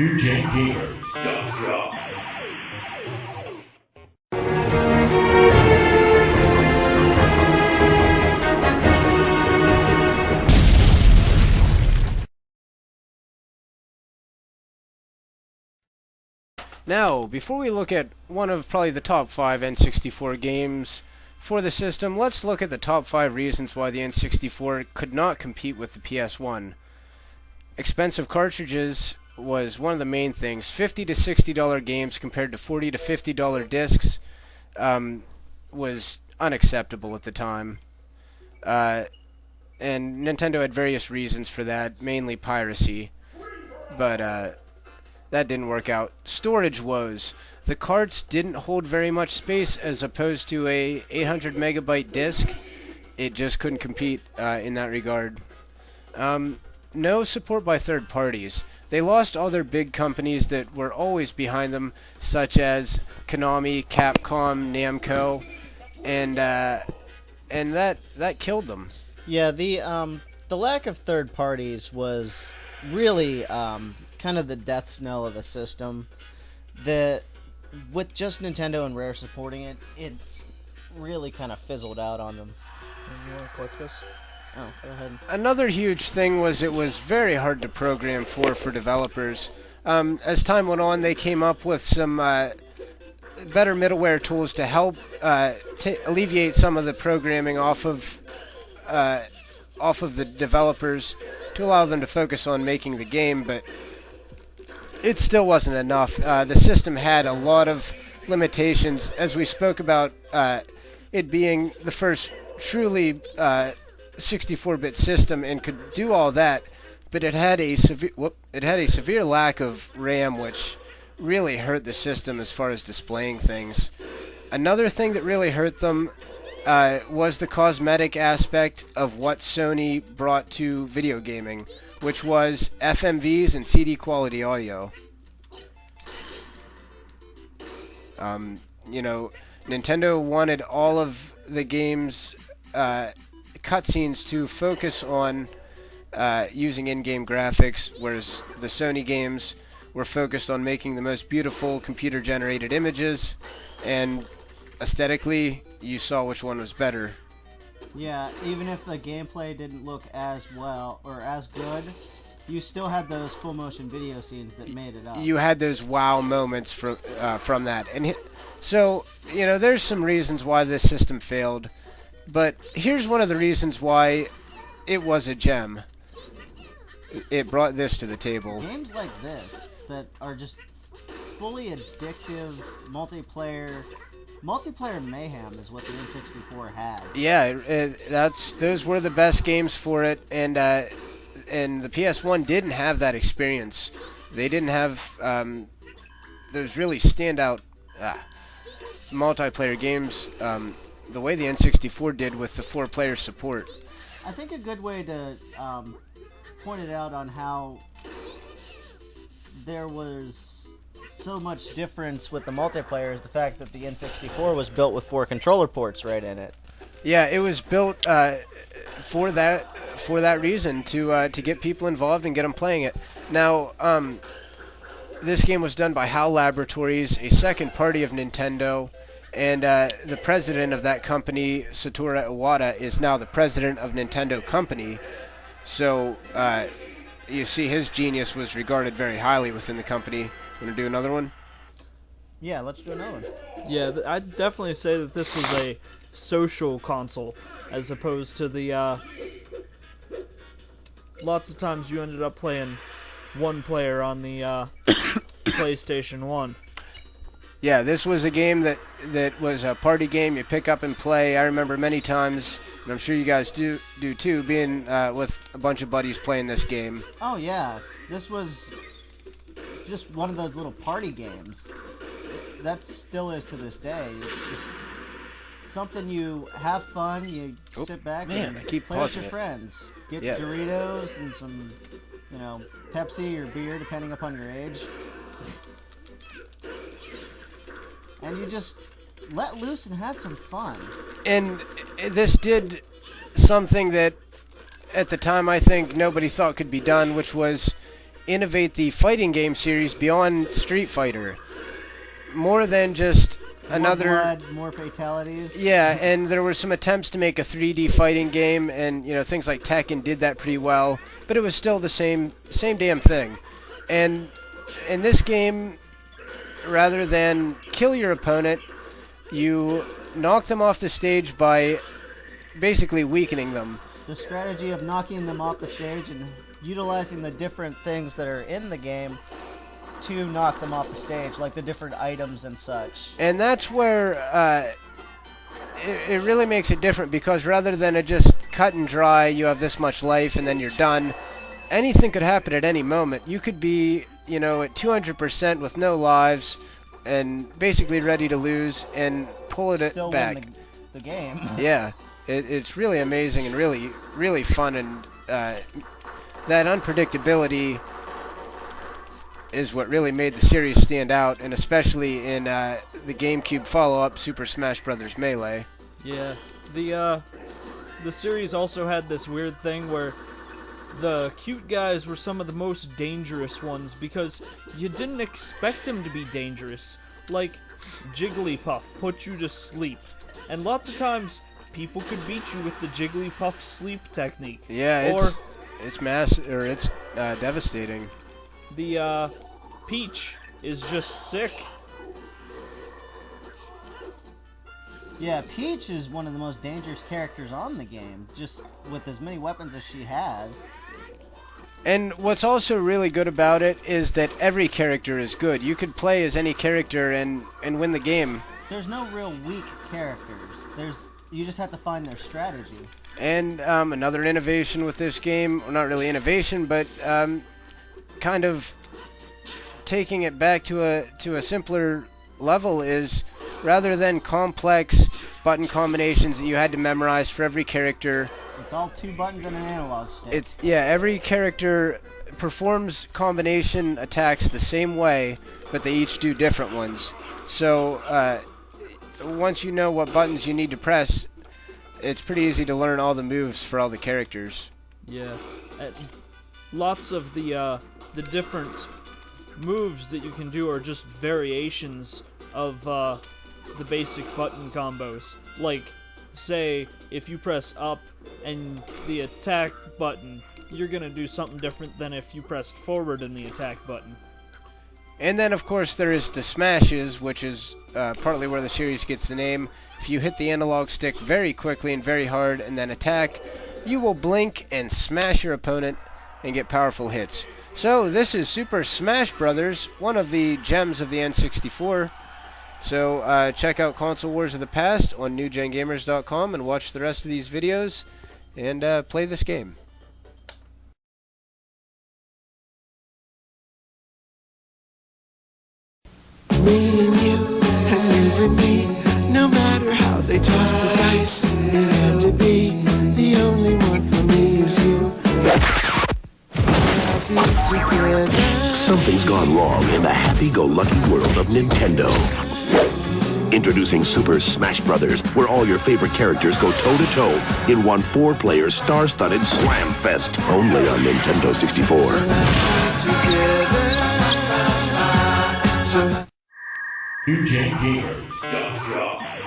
NewGenGamers.com. Now, before we look at one of probably the top 5 N64 games for the system, let's look at the top 5 reasons why the N64 could not compete with the PS1. Expensive cartridges was one of the main things. $50 to $60 games compared to $40 to $50 discs was unacceptable at the time. And Nintendo had various reasons for that, mainly piracy. But that didn't work out. Storage woes. The carts didn't hold very much space as opposed to a 800 megabyte disc. It just couldn't compete in that regard. No support by third parties. They lost all their big companies that were always behind them, such as Konami, Capcom, Namco, and that killed them. Yeah, the lack of third parties was really kind of the death knell of the system. With just Nintendo and Rare supporting it, it really kind of fizzled out on them. You want to click this? Oh, go ahead. Another huge thing was it was very hard to program for developers. As time went on, they came up with some better middleware tools to help alleviate some of the programming off of the developers to allow them to focus on making the game, but it still wasn't enough. The system had a lot of limitations, as we spoke about it being the first truly 64-bit system and could do all that, but it had a severe lack of RAM, which really hurt the system as far as displaying things. Another thing that really hurt them was the cosmetic aspect of what Sony brought to video gaming, which was FMVs and CD quality audio. Nintendo wanted all of the games cutscenes to focus on using in-game graphics, whereas the Sony games were focused on making the most beautiful computer-generated images, and aesthetically, you saw which one was better. Yeah, even if the gameplay didn't look as well or as good, you still had those full motion video scenes that made it up. You had those wow moments from that, and so there's some reasons why this system failed, but here's one of the reasons why it was a gem. It brought this to the table. Games like this that are just fully addictive multiplayer mayhem is what the N64 had. Yeah, those were the best games for it, and the PS1 didn't have that experience. They didn't have those really standout multiplayer games the way the N64 did with the 4-player support. I think a good way to point it out on how there was so much difference with the multiplayer is the fact that the N64 was built with 4 controller ports right in it. Yeah, it was built for that reason, to get people involved and get them playing it. Now, this game was done by HAL Laboratories, a second party of Nintendo, and the president of that company, Satoru Iwata, is now the president of Nintendo Company. So you see, his genius was regarded very highly within the company. Want to do another one? Yeah, let's do another one. Yeah, I'd definitely say that this was a social console, as opposed to the, lots of times you ended up playing one player on the PlayStation 1. Yeah, this was a game that was a party game you pick up and play. I remember many times, and I'm sure you guys do too, being with a bunch of buddies playing this game. Oh yeah, this was just one of those little party games. That still is to this day. It's just something you have fun, you sit back and play with your friends. Get Doritos and some, Pepsi or beer, depending upon your age. And you just let loose and had some fun. And this did something that, at the time, I think nobody thought could be done, which was innovate the fighting game series beyond Street Fighter. More than just another... More blood, more fatalities. Yeah, and there were some attempts to make a 3D fighting game, and things like Tekken did that pretty well, but it was still the same damn thing. And in this game, rather than kill your opponent, you knock them off the stage by basically weakening them. The strategy of knocking them off the stage and utilizing the different things that are in the game to knock them off the stage, like the different items and such. And that's where it really makes it different, because rather than a just cut and dry, you have this much life and then you're done, anything could happen at any moment. You could be, at 200% with no lives and basically ready to lose and pull it Still back. Win the game. Yeah, it's really amazing and really, really fun, and that unpredictability is what really made the series stand out, and especially in the GameCube follow-up, Super Smash Bros. Melee. Yeah, the series also had this weird thing where the cute guys were some of the most dangerous ones because you didn't expect them to be dangerous. Like, Jigglypuff put you to sleep, and lots of times people could beat you with the Jigglypuff sleep technique. Yeah, it's devastating. The Peach is just sick. Yeah, Peach is one of the most dangerous characters on the game, just with as many weapons as she has. And what's also really good about it is that every character is good. You could play as any character and win the game. There's no real weak characters. You just have to find their strategy. And another innovation with this game, well, not really innovation, but kind of taking it back to a simpler level, is rather than complex button combinations that you had to memorize for every character. It's all 2 buttons and an analog stick. Every character performs combination attacks the same way, but they each do different ones. So once you know what buttons you need to press, it's pretty easy to learn all the moves for all the characters. Yeah, lots of the different moves that you can do are just variations of the basic button combos. Like, say, if you press up and the attack button, you're gonna do something different than if you pressed forward in the attack button. And then, of course, there is the smashes, which is partly where the series gets the name. If you hit the analog stick very quickly and very hard and then attack, you will blink and smash your opponent and get powerful hits. So this is Super Smash Bros., one of the gems of the N64. So check out Console Wars of the Past on NewGenGamers.com and watch the rest of these videos and play this game. Me and you and me, no matter how they toss the dice, it had to be the only one for me is you. Something's gone wrong in the happy-go-lucky world of Nintendo. Introducing Super Smash Bros., where all your favorite characters go toe-to-toe in one 4-player star-studded slam fest, only on Nintendo 64. So NewGenGamers.com